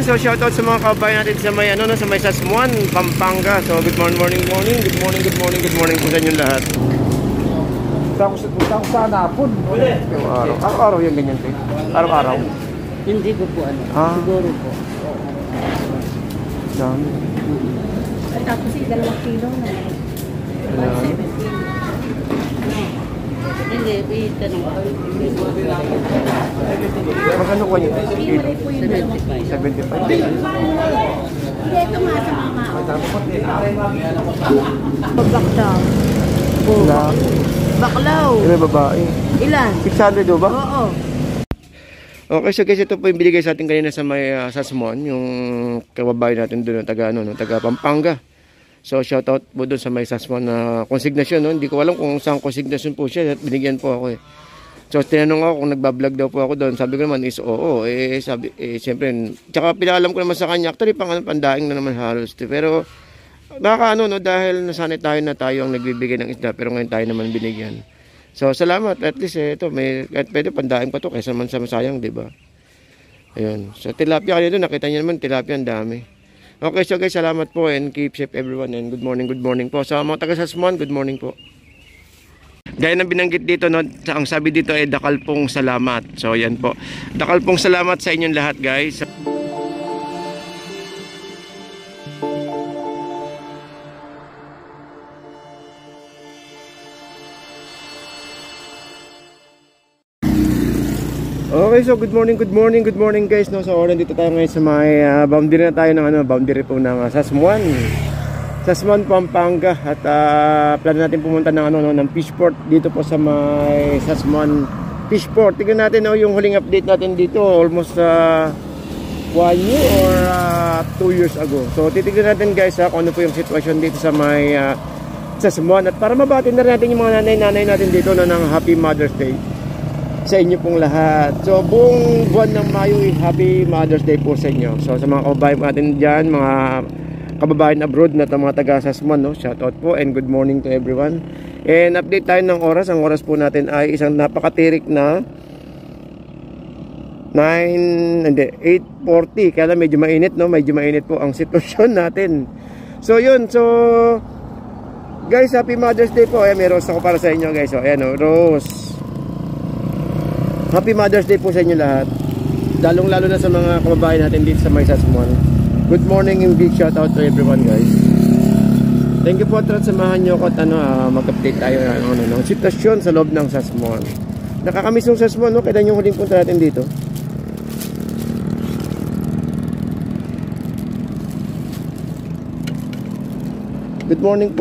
so shoutout sa mga kabayan natin sa may ano no, sa may Sasmuan, Pampanga. So good morning po sa inyo lahat. Punta ko sa Napon. Araw-araw yung ganyan po. Araw-araw. Hindi ko po ano. Siguro po. Dami. Tapos 2 kilo na. Hindi, itanong ko. Magkano ko yun? 75. 75. Hindi, ito nga sa mama. Baklaw. Baklaw. May babae. Ilan? 600 do ba? Oo. Okay, so guys, ito po yung binigay sa atin kanina sa may Sasmuan, yung kababayan natin doon, taga Pampanga. So shoutout po doon sa may Sasmuan na konsignasyon, no? Hindi ko alam kung saan konsignasyon po siya at binigyan po ako eh. So tinanong ako kung nagbablog daw po ako doon. Sabi ko naman is oo. Siyempre, tsaka pinaalam ko naman sa kanya, actually pandaing na naman halos. Pero nakakaano, no, dahil nasanay tayo ang nagbibigay ng isda, pero ngayon tayo naman binigyan. So salamat, at least ito may pwede pandaing pa to kaysa naman sa masayang, 'di ba? Ayun. So tilapia kanina doon, nakita niyo naman tilapia ang dami. Okay, so guys, salamat po and keep safe everyone and good morning po. Sa mga taga Sasmuan, good morning po. Gaya ng binanggit dito, no, ang sabi dito ay dakal pong salamat. So yan po. Dakal pong salamat sa inyong lahat, guys. Okay, so good morning guys, no. So dito tayo ngayon sa may boundary na tayo ng boundary po ng Sasmuan, Pampanga at plano natin pumunta ng ng fishport dito po sa may Sasmuan fishport. Tingnan natin yung huling update natin dito almost 1 year or 2 years ago. So titignan natin guys kung ano po yung sitwasyon dito sa may Sasmuan at para mabati na rin natin yung mga nanay natin dito ng Happy Mother's Day sa inyo pong lahat. So buong buwan ng Mayo, Happy Mother's Day po sa inyo. So sa mga kababayan natin dyan, mga kababayan abroad na mga taga Sasmuan, no, shoutout po and good morning to everyone. And update tayo ng oras. Ang oras po natin ay isang napakatirik na 8:40. Kaya medyo mainit, no? Medyo mainit po ang sitwasyon natin. So yun, so guys, Happy Mother's Day po. May rose ako para sa inyo guys. So ayan, rose. Happy Mother's Day po sa inyo lahat. Lalong-lalo na sa mga kababayan natin dito sa may Sasmuan. Good morning and big shout out to everyone guys. Thank you po at samahan nyo ko at mag-update tayo ng sitwasyon sa loob ng Sasmuan. Nakakamiss yung Sasmuan, no? Kailan yung huling punta natin dito? Good morning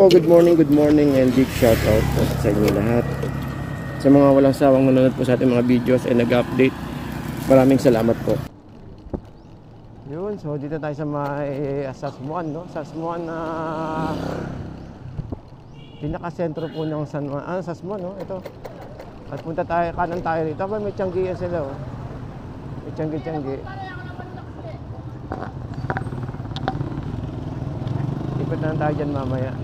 and big shout out po sa inyo lahat. Sa mga walang sawang nanonood po sa ating mga videos ay nag-update, maraming salamat po. Yun, so dito tayo sa may Sasmuan, no? Sasmuan na pinaka-sentro po ng Sasmuan, no? Ito. At punta tayo, kanan tayo rito. May tiyanggihan sila, oh. May tiyanggi. Ikot na tayo dyan mamaya.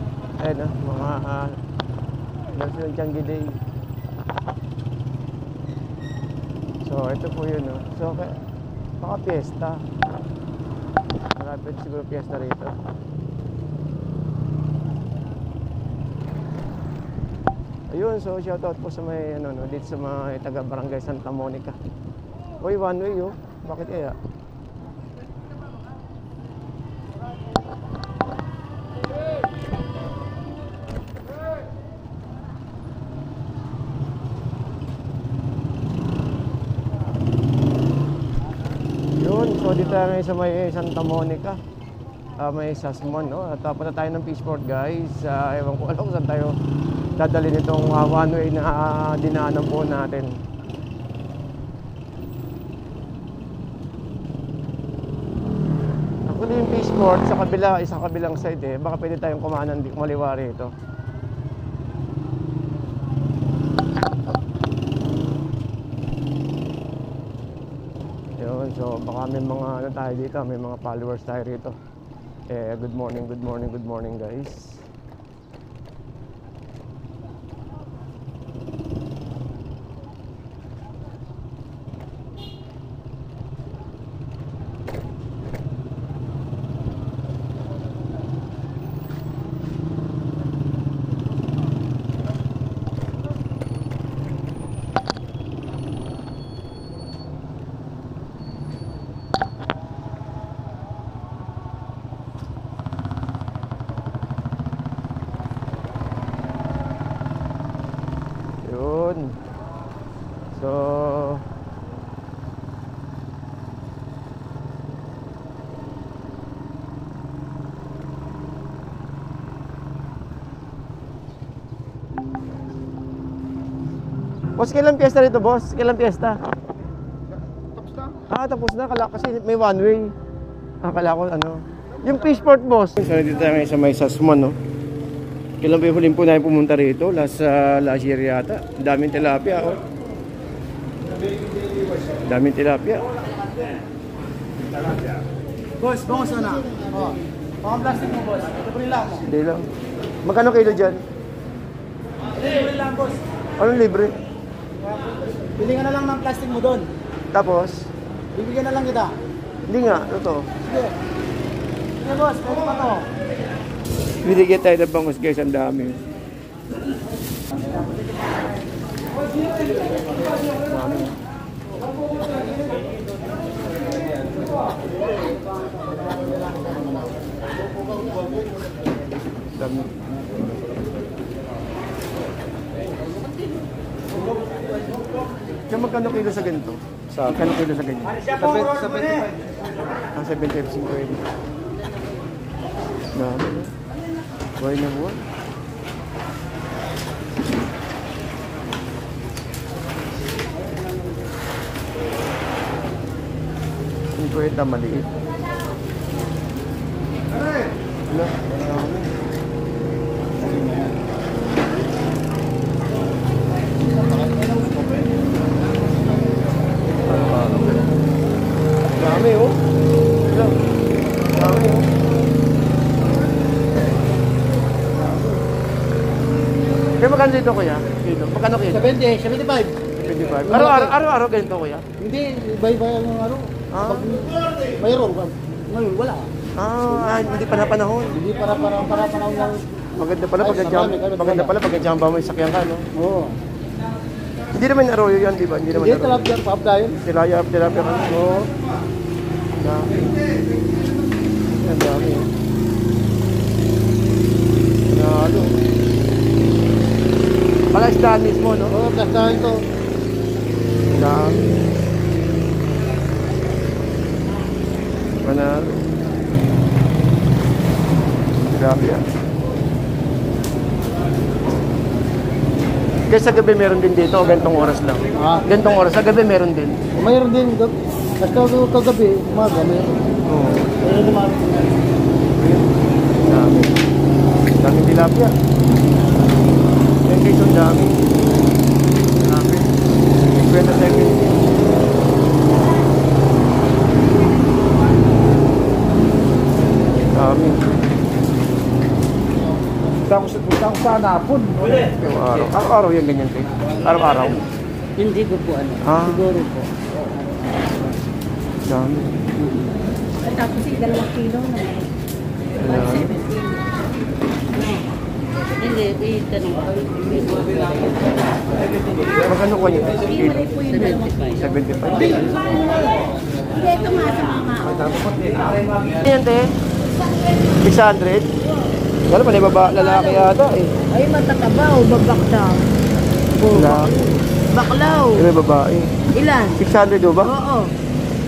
Ayun, mga National Tiyanggi Day. So ito po yun, no? So baka piyesta. Malapit siguro piyesta rito. Ayun, so shoutout po sa may dito sa mga taga Barangay Santa Monica. Uy, one way oh. Bakit kaya? So dito ngayon sa may Santa Monica, may Sasmuan, no? At punta tayo ng fishport guys. Ewan ko alam kung saan tayo dadali nitong one way na dinaanan po natin. Actually yung fishport sa isang kabilang side baka pwede tayong kumanan maliwa rito. So baka may mga tayo dito, may mga followers tayo rito. Good morning guys. yan. So boss, kailan piyesta rito, boss? Kailan piyesta? Tapos na? Tapos na. Kala kasi may one way. Kala ko ano. Yung Fishport, boss. So, dito tayo ngayon sa may Sasmuan, no? Kailan ba yung huling po namin pumunta rito? Last year yata. Daming tilapia, oh. Daming tilapia. Boss, bangos na. Oh. Mga plastic mo, boss. Ito po lang mo. Hindi lang. Magkano kilo dyan? Libre lang, boss. Anong libre? Bili ka na lang ng plastic mo doon. Tapos? Bibigyan na lang kita. Hindi nga. Ano to? Sige. Sige, boss. Pwede pa to. Binigyan tayo ng bangus, guys. Ang dami. Dami. Kaya magkano kilo sa ganito? Magkano kilo sa ganito? Sa 25. 75.50. Dami, no? Buhay na buhay. Yung kuweta maliit. Wala. Dami, oh. Dami, oh. Kaya magkano dito, kuya? Kilo? Magkano kilo? 70, 75. 25. Araw-araw ganito, kuya? Hindi, iba-iba yung ano. Pag mayroon, ngayon wala. Hindi pa na panahon. Hindi para panahon lang. Maganda pala pag jamba mo yung sakyan ka, no? Oo. Hindi naman arroyo yan, di ba? Hindi naman Hindi, arroyo. tilapia, paabdayan. Tilapia ka. Oo. Dami. Yan, dami. Nalo. Pala isdaan mismo, no? Oo, plastahan ito. Dami. Manalo. Tilapia. Kaya sa gabi meron din dito o gantong oras lang? Gantong oras, sa gabi meron din? Mayroon din. Basta kagabi, umaga, mayroon. Oo. Mayroon naman. Dami. Dami tilapia. Yan guys, ang dami. Dami. 50 seconds. Dami. Punta ko sa Napon. Yung araw. Araw-araw yan ganyan, te. Araw-araw. Hindi ko po ano. Siguro po. Dami. Tapos 2 kilo na. Dami. Hindi, itanong ko. Magkano ko niya? Kilo? Po yung 75. Hindi, ito nga sa mama. Yan, te? 600? Wala pa, lalaki yata eh. Ay, matataba o babakdaw. Wala. Baklaw. May babae. Ilan? 600 o ba? Oo.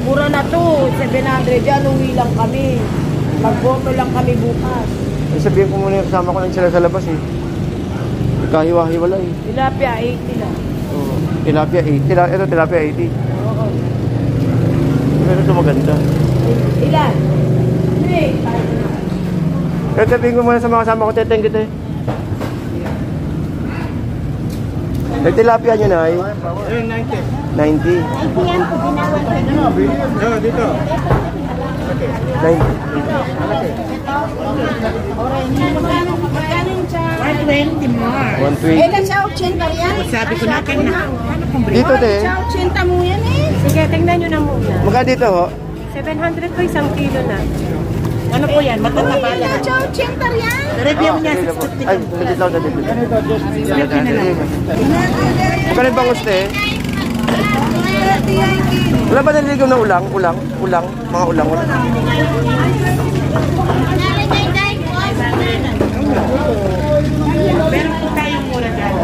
Mura na to. 700 yan. Uwi lang kami. Magboto lang kami bukas. Sabihin ko muna yung kasama ko lang sila sa labas eh. Kahiwa-hiwala eh. Tilapia, 80 lang. Oo. Tilapia 80. Ito tilapia 80. Oo. Pero ito maganda. Ilan? Hindi. Kaya sabihin ko muna sa mga kasama ko, teteng kita eh. May tilapia nyo na ay? 90. 90? 90 yan po. Ginawan ko. Dito. 120 more. 120. Eh, sa 80 yan. Sabi ko na na. Dito te. Sa 80 mo yan eh. Sige, tingnan nyo na muna. Magka dito ho? 700 po 1 kilo na. Ano po yan? Matataba yan. Sa 80 yan. Review niya sa Ay, saglit lang, saglit lang. Magkano yung bangus te? Wala ba naliligaw na ulang? Ulang? Mga ulang? Meron po tayong mura dyan.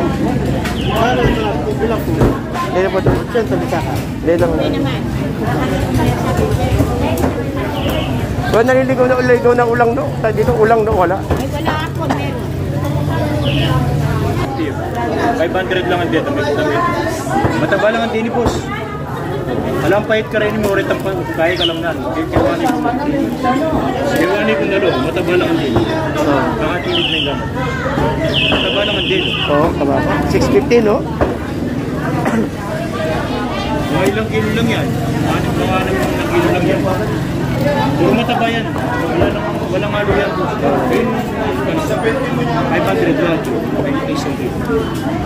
lang po. Kaya po ito. Diyan sa Bisaka. Hindi lang. So, naliligaw na ulang no? Dito ulang no? Wala. Ay, wala ako, meron. 500 lang ang dito, may damit. Mataba lang ang dini, boss. Alam pahit ka rin mo, rin ang kaya ka lang na. Kiwani ko na lo, mataba lang ang dini. Nakatilig na yung gamot. Mataba lang ang dini. Oo, tama. 650 no? Mga ilang kilo lang yan. Mga ilang kilo lang yan. Puro mataba yan. Walang halo yan. 500 lang. 500.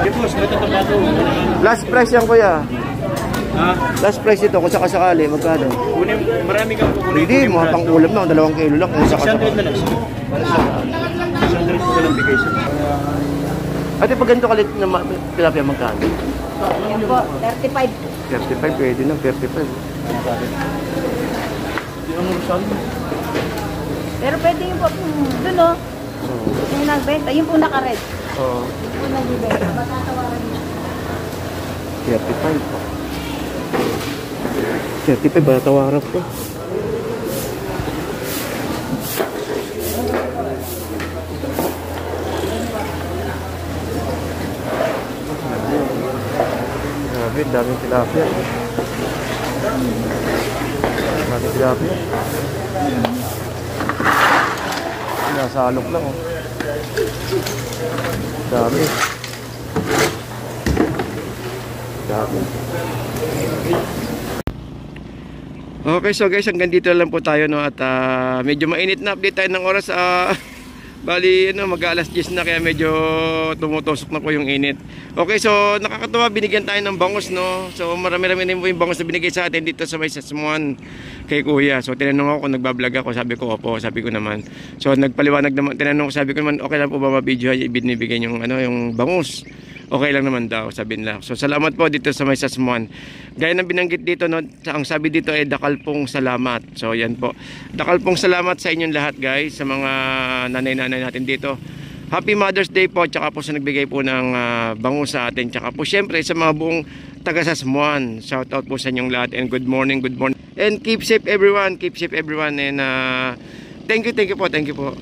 Ay, boss, matataba ito. Last price yan kuya. Ha? Last price ito kung sakasakali, magkano? Kunin, marami kang kukunin. Hindi, mga pang-ulam lang, 2 kilo lang kung 600 sakasakali. na lang. 600 ko lang bigay siya. Ate, pag ganito kalit na tilapia, magkano? Yan po, 35. 35, pwede na, 35. Pero pwede yung po, dun o. Yung nagbenta, yung po naka-red. Oo. Yung po nagbibenta. Matatawaran niya. 35. 35, ba tawaran ko? Grabe, daming tilapia. Daming tilapia. Nasalok lang oh. Dami. Dami. Okay, so guys, hanggang dito lang po tayo no at medyo mainit na update tayo ng oras. Bali, mag-alas 10 na kaya medyo tumutusok na po yung init. Okay, so nakakatuwa, binigyan tayo ng bangus no. So marami-rami din po yung bangus na binigay sa atin dito sa may Sasmuan kay Kuya. So tinanong ako kung nagbablog ako, sabi ko opo, sabi ko naman. So nagpaliwanag naman, tinanong ko, sabi ko naman okay lang po ba ma-video ibinibigay yung yung bangus. Okay lang naman daw, sabi nila. So salamat po dito sa may Sasmuan. Gaya ng binanggit dito no, ang sabi dito ay dakal pong salamat. So yan po. Dakal pong salamat sa inyong lahat guys, sa mga nanay-nanay natin dito. Happy Mother's Day po, tsaka po sa nagbigay po ng bangus sa atin. Tsaka po syempre sa mga buong taga Sasmuan. Shout out po sa inyong lahat and good morning, good morning. And keep safe everyone and thank you po.